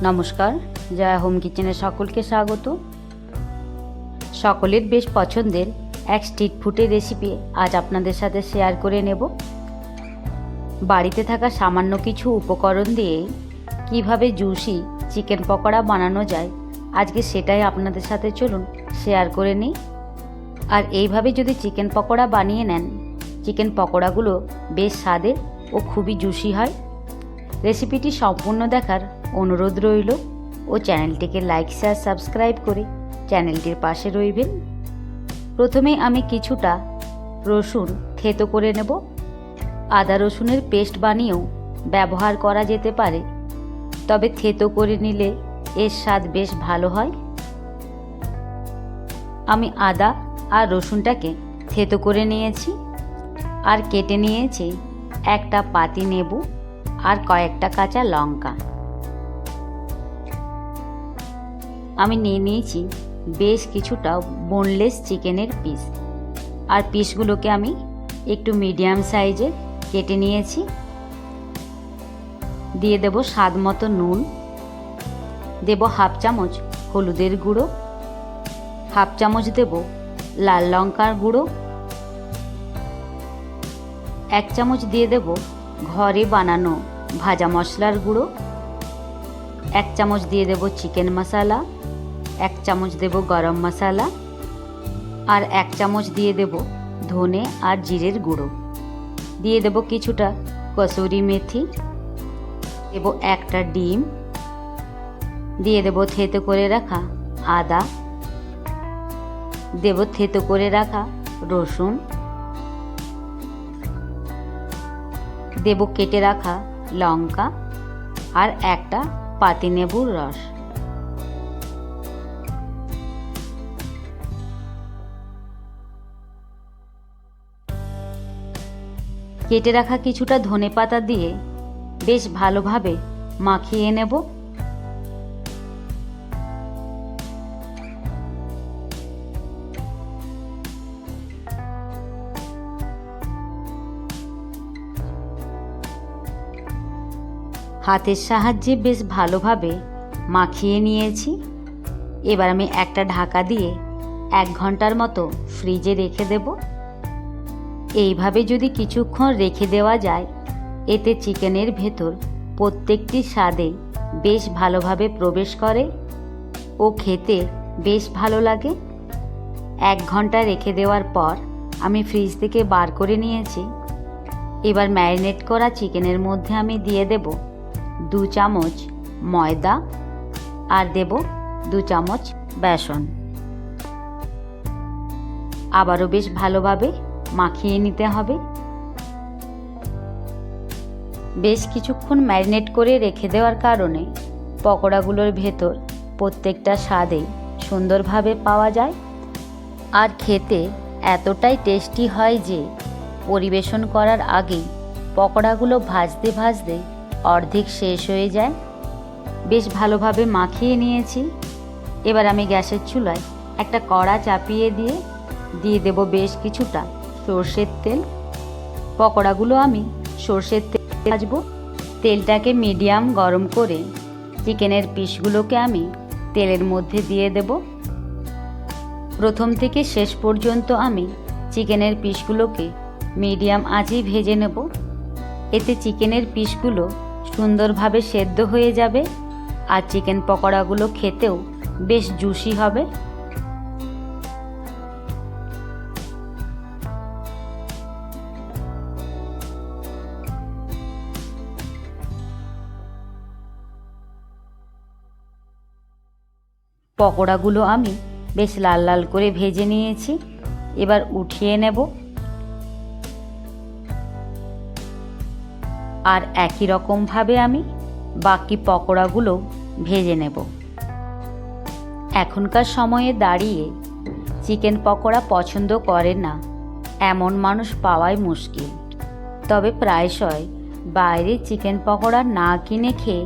নমস্কার, জয়া হোম কিচেনে সকলকে স্বাগত। সকলের বেশ পছন্দের এক স্ট্রিট ফুডের রেসিপি আজ আপনাদের সাথে শেয়ার করে নেব। বাড়িতে থাকা সামান্য কিছু উপকরণ দিয়ে কিভাবে জুসি চিকেন পকোড়া বানানো যায়, আজকে সেটাই আপনাদের সাথে চলুন শেয়ার করে নিই। আর এইভাবে যদি চিকেন পকোড়া বানিয়ে নেন, চিকেন পকোড়াগুলো বেশ স্বাদের ও খুবই জুসি হয়। রেসিপিটি সম্পূর্ণ দেখার অনুরোধ রইল ও চ্যানেলটিকে লাইক, শেয়ার, সাবস্ক্রাইব করে চ্যানেলটির পাশে রইবেন। প্রথমে আমি কিছুটা রসুন থেতো করে নেব। আদা রসুনের পেস্ট বানিয়েও ব্যবহার করা যেতে পারে, তবে থেতো করে নিলে এর স্বাদ বেশ ভালো হয়। আমি আদা আর রসুনটাকে থেতো করে নিয়েছি আর কেটে নিয়েছি একটা পাতি লেবু আর কয়েকটা কাঁচা লঙ্কা। আমি নিয়ে নিয়েছি বেশ কিছুটা বোনলেস চিকেনের পিস, আর পিসগুলোকে আমি একটু মিডিয়াম সাইজের কেটে নিয়েছি। দিয়ে দেব স্বাদ মতো নুন, দেব হাফ চামচ হলুদের গুঁড়ো, হাফ চামচ দেব লাল লঙ্কার গুঁড়ো, 1 চামচ দিয়ে দেব ঘরে বানানো ভাজা মশলার গুঁড়ো, 1 চামচ দিয়ে দেব চিকেন মশলা, 1 চামচ দেব গরম মশলা, আর 1 চামচ দিয়ে দেব ধনে আর জিরের গুঁড়ো। দিয়ে দেব কিছুটা কসুরি মেথি, দেব একটা ডিম, দিয়ে দেব থেতো করে রাখা আদা, দেব থেতো করে রাখা রসুন, দেব কেটে রাখা লঙ্কা আর একটা পাতিলেবুর রস। কেটে রাখা কিছুটা ধনেপাতা দিয়ে বেশ ভালোভাবে মাখিয়ে নেব। হাতের সাহায্যে বেশ ভালোভাবে মাখিয়ে নিয়েছি। এবার আমি একটা ঢাকা দিয়ে 1 ঘন্টার মতো ফ্রিজে রেখে দেব। এইভাবে যদি কিছুক্ষণ রেখে দেওয়া যায়, এতে চিকেনের ভেতর প্রত্যেকটি স্বাদে বেশ ভালোভাবে প্রবেশ করে ও খেতে বেশ ভালো লাগে। 1 ঘন্টা রেখে দেওয়ার পর আমি ফ্রিজ থেকে বার করে নিয়েছি। এবার ম্যারিনেট করা চিকেনের মধ্যে আমি দিয়ে দেব 2 চামচ ময়দা আর দেব 2 চামচ বেসন। আবারও বেশ ভালোভাবে মাখিয়ে নিতে হবে। বেশ কিছুক্ষণ ম্যারিনেট করে রেখে দেওয়ার কারণে পকোড়াগুলোর ভেতর প্রত্যেকটা স্বাদেই সুন্দরভাবে পাওয়া যায় আর খেতে এতটাই টেস্টি হয় যে পরিবেশন করার আগেই পকোড়াগুলো ভাজতে ভাজতে অর্ধেক শেষ হয়ে যায়। বেশ ভালোভাবে মাখিয়ে নিয়েছি। এবার আমি গ্যাসের চুলায় একটা কড়া চাপিয়ে দিয়ে দেব বেশ কিছুটা সর্ষের তেল। পকোড়াগুলো আমি সর্ষের তেল ভাজবো। তেলটাকে মিডিয়াম গরম করে চিকেনের পিসগুলোকে আমি তেলের মধ্যে দিয়ে দেব। প্রথম থেকে শেষ পর্যন্ত আমি চিকেনের পিসগুলোকে মিডিয়াম আঁচেই ভেজে নেব। এতে চিকেনের পিসগুলো সুন্দরভাবে সেদ্ধ হয়ে যাবে আর চিকেন পকোড়াগুলো খেতেও বেশ জুসি হবে। পকোড়াগুলো আমি বেশ লাল লাল করে ভেজে নিয়েছি। এবার উঠিয়ে নেব আর একই রকমভাবে আমি বাকি পকোড়াগুলো ভেজে নেব। এখনকার সময়ে দাঁড়িয়ে চিকেন পকোড়া পছন্দ করে না এমন মানুষ পাওয়াই মুশকিল, তবে প্রায়শই বাইরে চিকেন পকোড়া না কিনে খেয়ে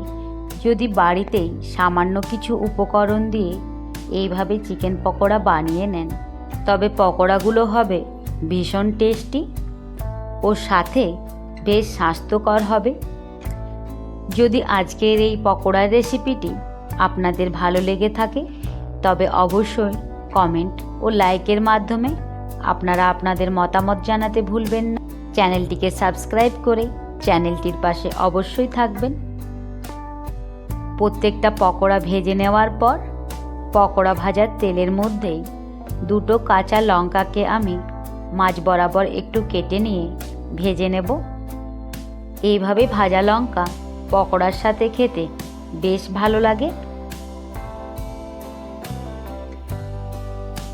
যদি বাড়িতেই সামান্য কিছু উপকরণ দিয়ে এইভাবে চিকেন পকোড়া বানিয়ে নেন, তবে পকোড়াগুলো হবে ভীষণ টেস্টি ও সাথে বেশ স্বাস্থ্যকর হবে। যদি আজকের এই পকোড়ার রেসিপিটি আপনাদের ভালো লেগে থাকে তবে অবশ্যই কমেন্ট ও লাইকের মাধ্যমে আপনারা আপনাদের মতামত জানাতে ভুলবেন না। চ্যানেলটিকে সাবস্ক্রাইব করে চ্যানেলটির পাশে অবশ্যই থাকবেন। প্রত্যেকটা পকোড়া ভেজে নেওয়ার পর পকোড়া ভাজার তেলের মধ্যেই দুটো কাঁচা লঙ্কাকে আমি মাঝ বরাবর একটু কেটে নিয়ে ভেজে নেব। এইভাবে ভাজা লঙ্কা পকোড়ার সাথে খেতে বেশ ভালো লাগে।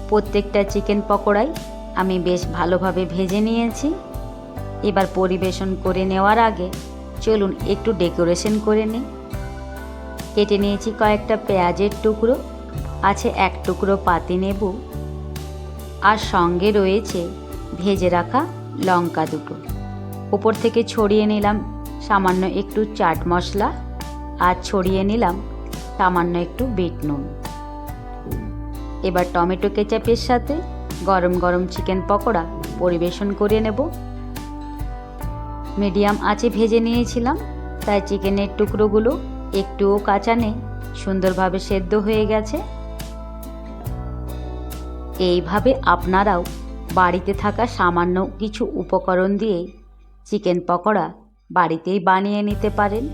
প্রত্যেকটা চিকেন পকোড়াই আমি বেশ ভালোভাবে ভেজে নিয়েছি। এবার পরিবেশন করে নেওয়ার আগে চলুন একটু ডেকোরেশন করে নিই। কেটে নিয়েছি কয়েকটা পেঁয়াজের টুকরো, আছে এক টুকরো পাতিলেবু, আর সঙ্গে রয়েছে ভেজে রাখা লঙ্কা দুটো। উপর থেকে ছড়িয়ে নিলাম সামান্য একটু চাট মশলা, আর ছড়িয়ে নিলাম সামান্য একটু বিট নুন। এবার টমেটো কেচাপের সাথে গরম গরম চিকেন পকোড়া পরিবেশন করে নেব। মিডিয়াম আঁচে ভেজে নিয়েছিলাম, তাই চিকেনের টুকরোগুলো একটুও কাঁচা নেই, সুন্দরভাবে সেদ্ধ হয়ে গেছে। এইভাবে আপনারাও বাড়িতে থাকা সামান্য কিছু উপকরণ দিয়ে চিকেন পকোড়া বাড়িতেই বানিয়ে নিতে পারেন।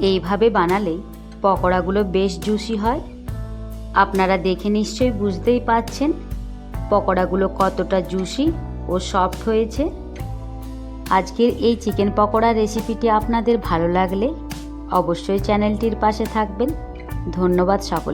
এইভাবে বানালে পকোড়াগুলো বেশ জুসি হয়। আপনারা দেখে নিশ্চয়ই বুঝতেই পারছেন পকোড়াগুলো কতটা জুসি ও সফট হয়েছে। আজকের এই চিকেন পকোড়া রেসিপিটি আপনাদের ভালো লাগলে অবশ্যই চ্যানেলটির পাশে থাকবেন। ধন্যবাদ সকলকে।